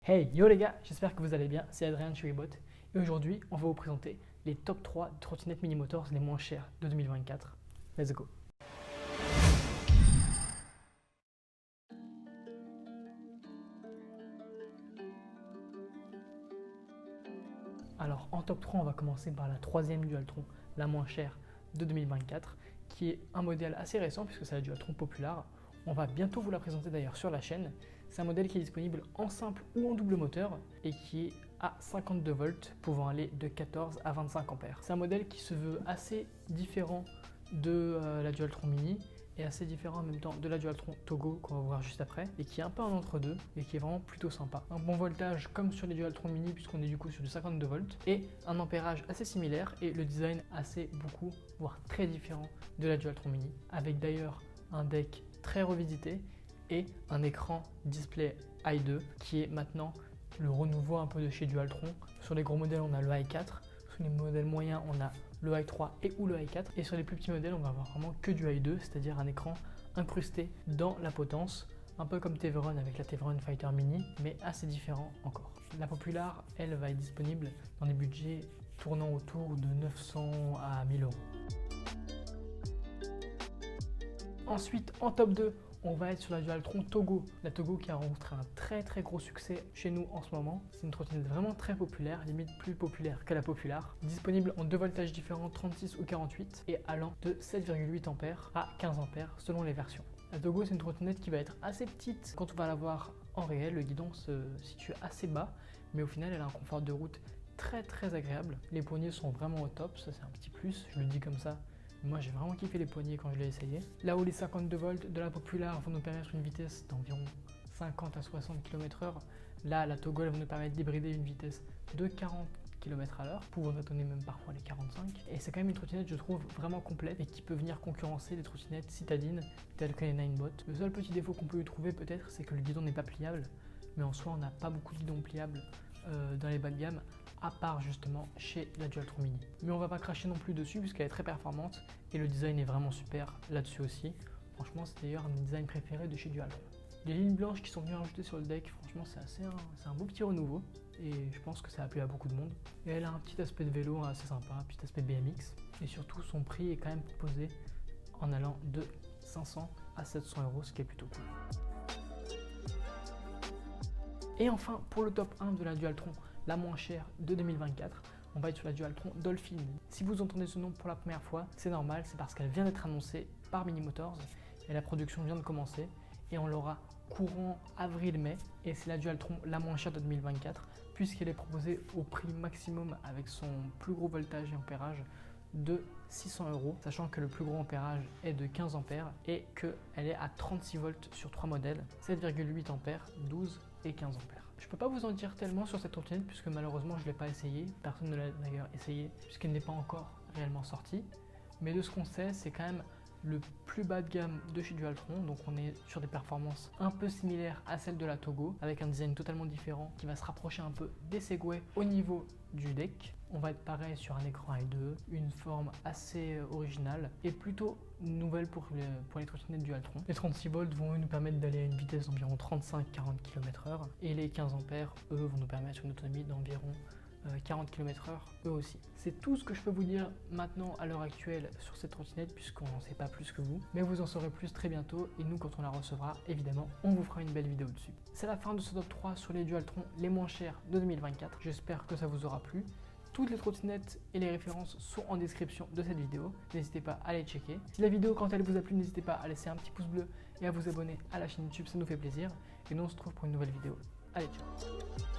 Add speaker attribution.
Speaker 1: Hey, yo les gars, j'espère que vous allez bien, c'est Adrien de chez Webot et aujourd'hui on va vous présenter les top 3 de trottinettes mini motors les moins chères de 2024. Let's go. Alors en top 3 on va commencer par la troisième Dualtron, la moins chère de 2024, qui est un modèle assez récent puisque c'est la Dualtron Popular. On va bientôt vous la présenter d'ailleurs sur la chaîne. C'est un modèle qui est disponible en simple ou en double moteur et qui est à 52 volts pouvant aller de 14 à 25 ampères. C'est un modèle qui se veut assez différent de la Dualtron Mini et assez différent en même temps de la Dualtron Togo qu'on va voir juste après et qui est un peu un entre-deux et qui est vraiment plutôt sympa. Un bon voltage comme sur les Dualtron Mini puisqu'on est du coup sur du 52 volts et un ampérage assez similaire et le design assez beaucoup voire très différent de la Dualtron Mini avec d'ailleurs un deck très revisité et un écran display i2 qui est maintenant le renouveau un peu de chez Dualtron. Sur les gros modèles on a le i4, sur les modèles moyens on a le i3 et ou le i4 et sur les plus petits modèles on va avoir vraiment que du i2, c'est-à-dire un écran incrusté dans la potence, un peu comme Teveron avec la Teveron Fighter Mini mais assez différent encore. La Popular elle va être disponible dans des budgets tournant autour de 900 à 1000 euros. Ensuite en top 2 on va être sur la Dualtron Togo. La Togo qui a rencontré un très gros succès chez nous en ce moment. C'est une trottinette vraiment très populaire, limite plus populaire que la Popular. Disponible en deux voltages différents, 36 ou 48 et allant de 7,8 ampères à 15 ampères selon les versions. La Togo c'est une trottinette qui va être assez petite quand on va la voir en réel. Le guidon se situe assez bas mais au final elle a un confort de route très agréable. Les poignées sont vraiment au top, ça c'est un petit plus, je le dis comme ça. Moi j'ai vraiment kiffé les poignées quand je l'ai essayé. Là où les 52 volts de la Popular vont nous permettre une vitesse d'environ 50 à 60 km/h, là la Togo elle va nous permettre d'hybrider une vitesse de 40 km/h, pouvant atteindre même parfois les 45. Et c'est quand même une trottinette je trouve vraiment complète et qui peut venir concurrencer des trottinettes citadines telles que les Ninebot. Le seul petit défaut qu'on peut y trouver peut-être c'est que le guidon n'est pas pliable, mais en soi on n'a pas beaucoup de guidons pliables dans les bas de gamme, à part justement chez la Dualtron Mini. Mais on va pas cracher non plus dessus puisqu'elle est très performante et le design est vraiment super là-dessus aussi. Franchement c'est d'ailleurs un de mes designs préférés de chez Dualtron. Les lignes blanches qui sont venues rajouter sur le deck, franchement c'est un beau petit renouveau et je pense que ça a plu à beaucoup de monde. Et elle a un petit aspect de vélo assez sympa, un petit aspect BMX et surtout son prix est quand même proposé en allant de 500 à 700 euros, ce qui est plutôt cool. Et enfin, pour le top 1 de la Dualtron, la moins chère de 2024, on va être sur la Dualtron Dolphin. Si vous entendez ce nom pour la première fois, c'est normal, c'est parce qu'elle vient d'être annoncée par Mini Motors et la production vient de commencer et on l'aura courant avril-mai et c'est la Dualtron la moins chère de 2024 puisqu'elle est proposée au prix maximum avec son plus gros voltage et ampérage de 600 euros, sachant que le plus gros ampérage est de 15 ampères et qu'elle est à 36 volts sur 3 modèles, 7,8 ampères, 12 et 15 ampères. Je peux pas vous en dire tellement sur cette trottinette puisque malheureusement je ne l'ai pas essayé, personne ne l'a d'ailleurs essayé puisqu'elle n'est pas encore réellement sortie, mais de ce qu'on sait c'est quand même le plus bas de gamme de chez Dualtron, donc on est sur des performances un peu similaires à celles de la Togo avec un design totalement différent qui va se rapprocher un peu des Segway au niveau du deck. On va être pareil sur un écran i2, une forme assez originale et plutôt nouvelle pour les trottinettes Dualtron. Les 36 volts vont nous permettre d'aller à une vitesse d'environ 35-40 km/h et les 15 ampères eux vont nous permettre une autonomie d'environ 40 km/h eux aussi. C'est tout ce que je peux vous dire maintenant à l'heure actuelle sur cette trottinette puisqu'on n'en sait pas plus que vous, mais vous en saurez plus très bientôt et nous quand on la recevra évidemment on vous fera une belle vidéo dessus. C'est la fin de ce top 3 sur les Dualtron les moins chers de 2024, j'espère que ça vous aura plu. Toutes les trottinettes et les références sont en description de cette vidéo, n'hésitez pas à les checker. Si la vidéo quand elle vous a plu, n'hésitez pas à laisser un petit pouce bleu et à vous abonner à la chaîne YouTube, ça nous fait plaisir. Et nous on se retrouve pour une nouvelle vidéo. Allez, ciao.